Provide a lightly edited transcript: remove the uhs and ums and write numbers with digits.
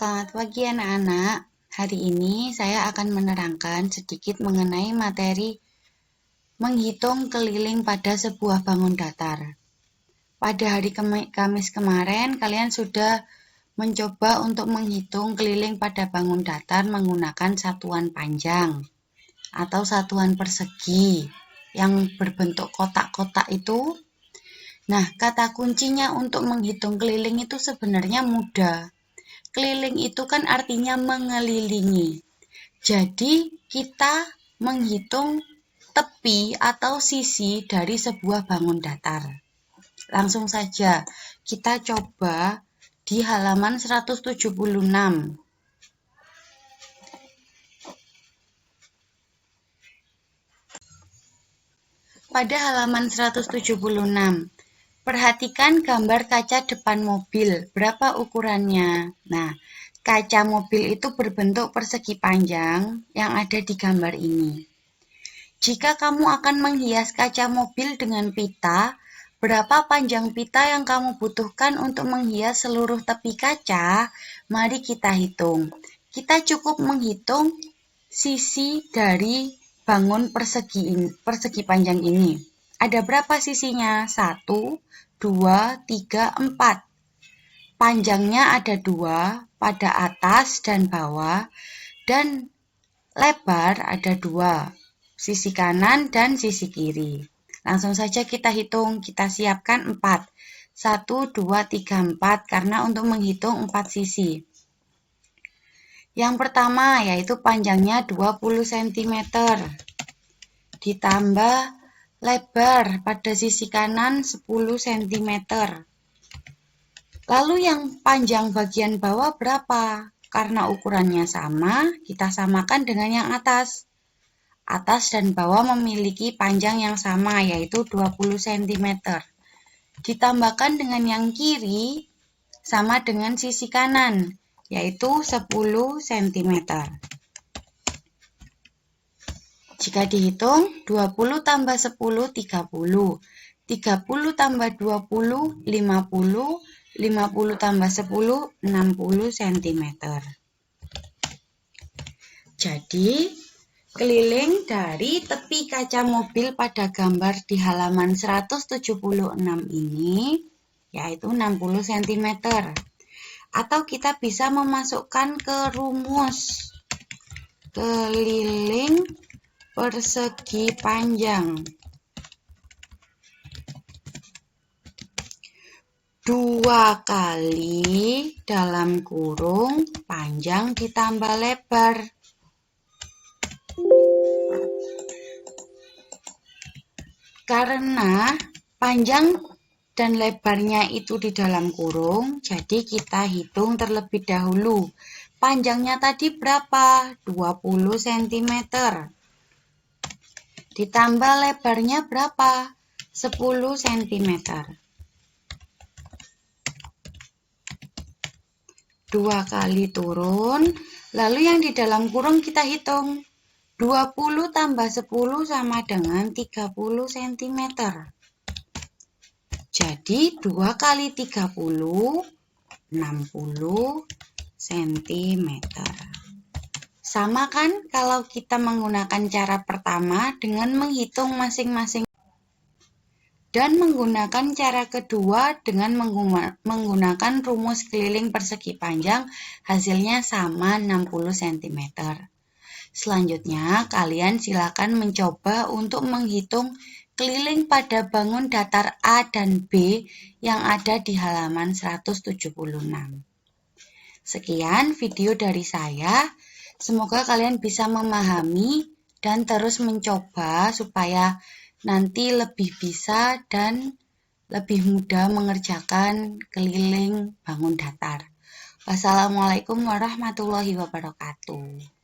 Selamat pagi anak-anak. Hari ini saya akan menerangkan sedikit mengenai materi menghitung keliling pada sebuah bangun datar. Pada hari Kamis kemarin, kalian sudah mencoba untuk menghitung keliling pada bangun datar menggunakan satuan panjang atau satuan persegi yang berbentuk kotak-kotak itu. Nah, kata kuncinya untuk menghitung keliling itu sebenarnya mudah. Keliling itu kan artinya mengelilingi. Jadi kita menghitung tepi atau sisi dari sebuah bangun datar. Langsung saja kita coba di halaman 176. Pada halaman 176, perhatikan gambar kaca depan mobil. Berapa ukurannya? Nah, kaca mobil itu berbentuk persegi panjang yang ada di gambar ini. Jika kamu akan menghias kaca mobil dengan pita, berapa panjang pita yang kamu butuhkan untuk menghias seluruh tepi kaca? Mari kita hitung. Kita cukup menghitung sisi dari bangun persegi panjang ini. Ada berapa sisinya? 1, 2, 3, 4. Panjangnya ada 2 pada atas dan bawah, dan lebar ada 2, sisi kanan dan sisi kiri. Langsung saja kita hitung, kita siapkan 4. 1, 2, 3, 4 karena untuk menghitung 4 sisi. Yang pertama yaitu panjangnya 20 cm. Ditambah lebar pada sisi kanan 10 cm. Lalu yang panjang bagian bawah berapa? Karena ukurannya sama, kita samakan dengan yang atas. Atas dan bawah memiliki panjang yang sama, yaitu 20 cm. Ditambahkan dengan yang kiri, sama dengan sisi kanan, yaitu 10 cm. Jika dihitung, 20 tambah 10, 30. 30 tambah 20, 50. 50 tambah 10, 60 cm. Jadi, keliling dari tepi kaca mobil pada gambar di halaman 176 ini, yaitu 60 cm. Atau kita bisa memasukkan ke rumus keliling persegi panjang. 2 kali dalam kurung panjang ditambah lebar. Karena panjang dan lebarnya itu di dalam kurung, jadi kita hitung terlebih dahulu. Panjangnya tadi berapa? 20 cm. Ditambah lebarnya berapa? 10 cm. 2 kali turun, lalu yang di dalam kurung kita hitung. 20 tambah 10 sama dengan 30 cm. Jadi 2 kali 30, 60 cm. Sama kan kalau kita menggunakan cara pertama dengan menghitung masing-masing, dan menggunakan cara kedua dengan menggunakan rumus keliling persegi panjang, hasilnya sama 60 cm. Selanjutnya, kalian silakan mencoba untuk menghitung keliling pada bangun datar A dan B yang ada di halaman 176. Sekian video dari saya. Semoga kalian bisa memahami dan terus mencoba supaya nanti lebih bisa dan lebih mudah mengerjakan keliling bangun datar. Wassalamualaikum warahmatullahi wabarakatuh.